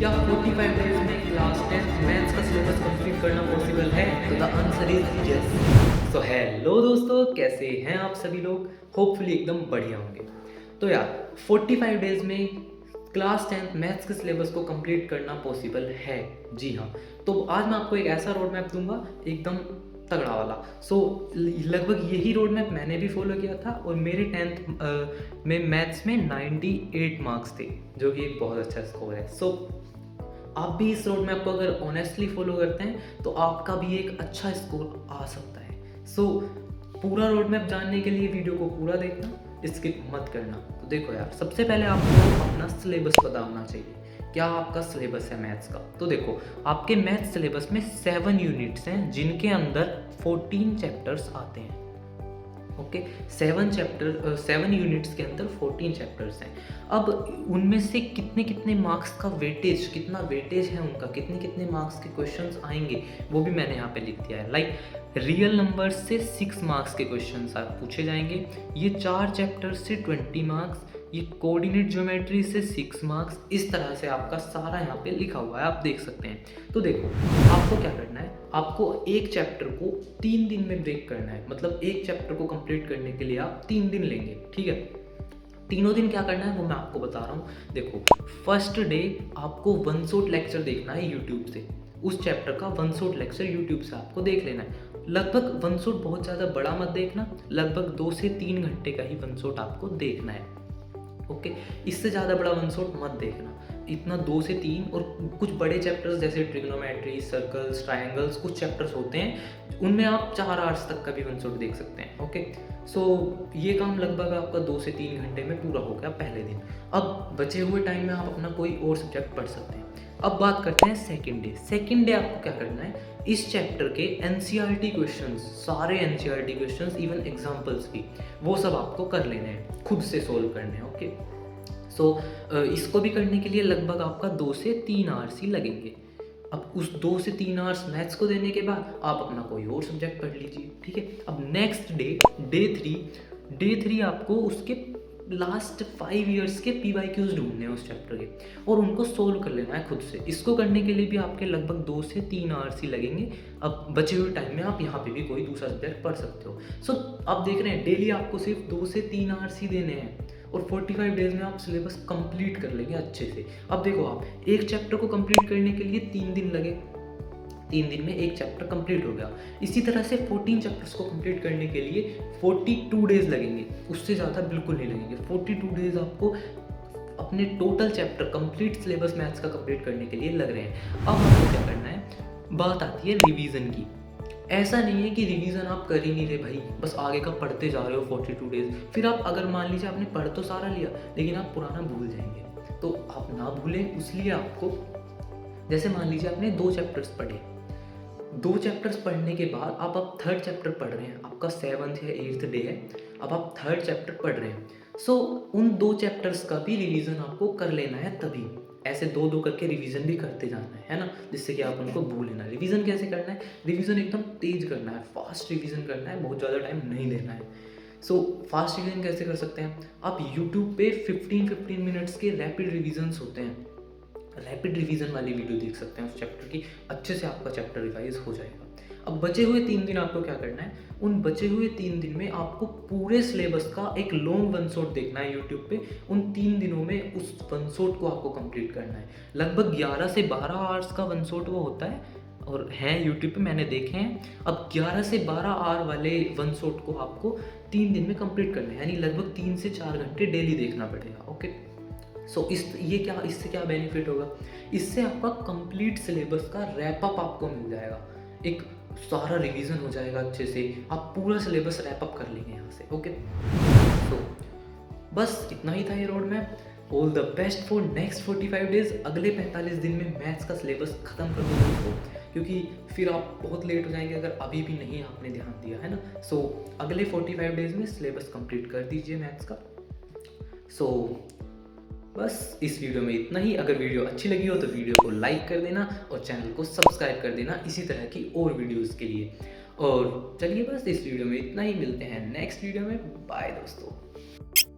क्या 45 डेज में class 10 maths का सिलेबस कंप्लीट करना पॉसिबल है? तो the answer is yes. So hello दोस्तों, कैसे हैं आप सभी लोग? होपफुली एकदम बढ़िया होंगे। तो यार 45 डेज में क्लास 10 मैथ्स के सिलेबस को कंप्लीट करना पॉसिबल है। जी हाँ, तो आज मैं आपको एक ऐसा रोड मैप दूंगा एकदम तगड़ा वाला। लगभग यही रोड मैप मैंने भी फॉलो किया था और मेरे 10th में मैथ्स में 98 मार्क्स थे, जो कि एक बहुत अच्छा स्कोर है। आप भी इस रोड मैप को अगर ऑनेस्टली फॉलो करते हैं तो आपका भी एक अच्छा स्कोर आ सकता है। पूरा रोड मैप जानने के लिए वीडियो को पूरा देखना, स्किप मत करना। तो देखो यार, सबसे पहले आपको अपना सिलेबस पता होना चाहिए। क्या आपका सिलेबस है मैथ्स का? तो देखो, आपके मैथ्स सिलेबस में 7 यूनिट्स हैं जिनके अंदर 14 चैप्टर्स आते हैं। ओके, 7 यूनिट्स के अंदर 14 चैप्टर्स हैं। अब उनमें से कितने कितने मार्क्स का वेटेज, कितना वेटेज है उनका, कितने कितने मार्क्स के क्वेश्चंस आएंगे, वो भी मैंने यहाँ पे लिख दिया है। लाइक रियल नंबर्स से 6 मार्क्स के क्वेश्चंस आप पूछे जाएंगे, ये 4 चैप्टर्स से 20 मार्क्स, ये कोऑर्डिनेट ज्योमेट्री से 6 मार्क्स। इस तरह से आपका सारा यहाँ पे लिखा हुआ है, आप देख सकते हैं। तो देखो, आपको क्या करना है, आपको एक चैप्टर को 3 दिन में ब्रेक करना है। मतलब एक चैप्टर को कंप्लीट करने के लिए आप 3 दिन लेंगे, ठीक है। तीनों दिन क्या करना है वो मैं आपको बता रहा हूँ। देखो, फर्स्ट डे आपको वन शॉट लेक्चर देखना है यूट्यूब से। उस चैप्टर का वन शॉट लेक्चर यूट्यूब से आपको देख लेना है। लगभग वन शॉट बहुत ज़्यादा बड़ा मत देखना, लगभग 2 से 3 घंटे का ही वन शॉट आपको देखना है। ओके, इससे ज़्यादा बड़ा वन शॉट मत देखना, इतना 2 से 3। और कुछ बड़े चैप्टर्स जैसे ट्रिग्नोमेट्री, सर्कल्स, ट्रायंगल्स, कुछ चैप्टर्स होते हैं उनमें आप 4 आवर्स तक का भी वन शॉट देख सकते हैं। ओके, ये काम लगभग आपका 2 से 3 घंटे में पूरा हो गया पहले दिन। अब बचे हुए टाइम में आप अपना कोई और सब्जेक्ट पढ़ सकते हैं। अब बात करते हैं सेकेंड डे। सेकेंड डे आपको क्या करना है, इस चैप्टर के एनसीईआरटी क्वेश्चंस, सारे एनसीईआरटी क्वेश्चंस, इवन एग्जांपल्स भी, वो सब आपको कर लेने हैं, खुद से सोल्व करने हैं। ओके, इसको भी करने के लिए लगभग आपका 2 से 3 आवर्स ही लगेंगे। अब उस 2 से 3 आवर्स मैथ्स को देने के बाद आप अपना कोई और सब्जेक्ट पढ़ लीजिए, ठीक है। अब नेक्स्ट डे थ्री आपको उसके लास्ट 5 ईयर्स के PYQs ढूंढने हैं उस चैप्टर के, और उनको सोल्व कर लेना है खुद से। इसको करने के लिए भी आपके लगभग 2 से 3 आवर्स ही लगेंगे। अब बचे हुए टाइम में आप यहाँ पे भी कोई दूसरा सब्जेक्ट पढ़ सकते हो। आप देख रहे हैं, डेली आपको सिर्फ 2 से 3 आवर्स ही देने हैं और 45 डेज में आप सिलेबस कंप्लीट कर लेंगे अच्छे से। अब देखो, आप एक चैप्टर को कंप्लीट करने के लिए 3 दिन लगे, 3 दिन में एक चैप्टर कंप्लीट हो गया। इसी तरह से 14 चैप्टर्स को कंप्लीट करने के लिए 42 डेज लगेंगे, उससे ज़्यादा बिल्कुल नहीं लगेंगे। 42 डेज आपको अपने total chapter complete syllabus maths का कंप्लीट करने के लिए लग रहे हैं। अब आपको क्या करना है, बात आती है रिवीजन की। ऐसा नहीं है कि रिवीजन आप कर ही नहीं रहे भाई, बस आगे का पढ़ते जा रहे हो 42 डेज। फिर आप अगर मान लीजिए आपने पढ़ तो सारा लिया लेकिन आप पुराना भूल जाएंगे, तो आप ना भूलें इसलिए आपको, जैसे मान लीजिए आपने 2 चैप्टर्स पढ़े, 2 चैप्टर्स पढ़ने के बाद अब 3rd चैप्टर पढ़ रहे हैं, आपका 7th या 8th डे है, अब आप 3rd चैप्टर पढ़ रहे हैं। उन 2 चैप्टर्स का भी रिवीजन आपको कर लेना है। तभी ऐसे 2-2 करके रिवीजन भी करते जाना है ना, जिससे कि आप उनको भूल लेना। रिवीजन कैसे करना है, रिवीजन एकदम तेज करना है, फास्ट रिवीजन करना है, बहुत ज़्यादा टाइम नहीं लेना है। फास्ट रिवीजन कैसे कर सकते हैं आप, यूट्यूब पे 15-15 मिनट्स के रैपिड रिवीजन्स होते हैं, रैपिड रिवीजन वाली वीडियो देख सकते हैं उस चैप्टर की, अच्छे से आपका चैप्टर रिवाइज हो जाएगा। अब बचे हुए 3 दिन आपको क्या करना है, उन बचे हुए 3 दिन में आपको पूरे सिलेबस का एक लॉन्ग वन शॉट देखना है यूट्यूब पे। उन 3 दिनों में उस वन शॉट को आपको कंप्लीट करना है। लगभग 11 से 12 आवर्स का वन शॉट वो होता है, और हैं यूट्यूब पे, मैंने देखे हैं। अब 11 से 12 आवर वाले वन शॉट को आपको 3 दिन में कंप्लीट करना है, यानी लगभग 3 से 4 घंटे डेली देखना पड़ेगा। ओके, इससे क्या बेनिफिट होगा, इससे आपका कंप्लीट सिलेबस का रैप अप आपको मिल जाएगा, एक सारा रिवीजन हो जाएगा अच्छे से, आप पूरा सिलेबस रैप अप कर लेंगे यहाँ से। ओके, बस इतना ही था ये road map. All the best for next 45 days. अगले 45 दिन में मैथ्स का सिलेबस खत्म कर दो दोस्तों, क्योंकि फिर आप बहुत लेट हो जाएंगे अगर अभी भी नहीं आपने ध्यान दिया है ना। अगले 45 डेज में सिलेबस कंप्लीट कर दीजिए मैथ्स का। बस इस वीडियो में इतना ही। अगर वीडियो अच्छी लगी हो तो वीडियो को लाइक कर देना और चैनल को सब्सक्राइब कर देना इसी तरह की और वीडियोस के लिए। और चलिए, बस इस वीडियो में इतना ही, मिलते हैं नेक्स्ट वीडियो में। बाय दोस्तों।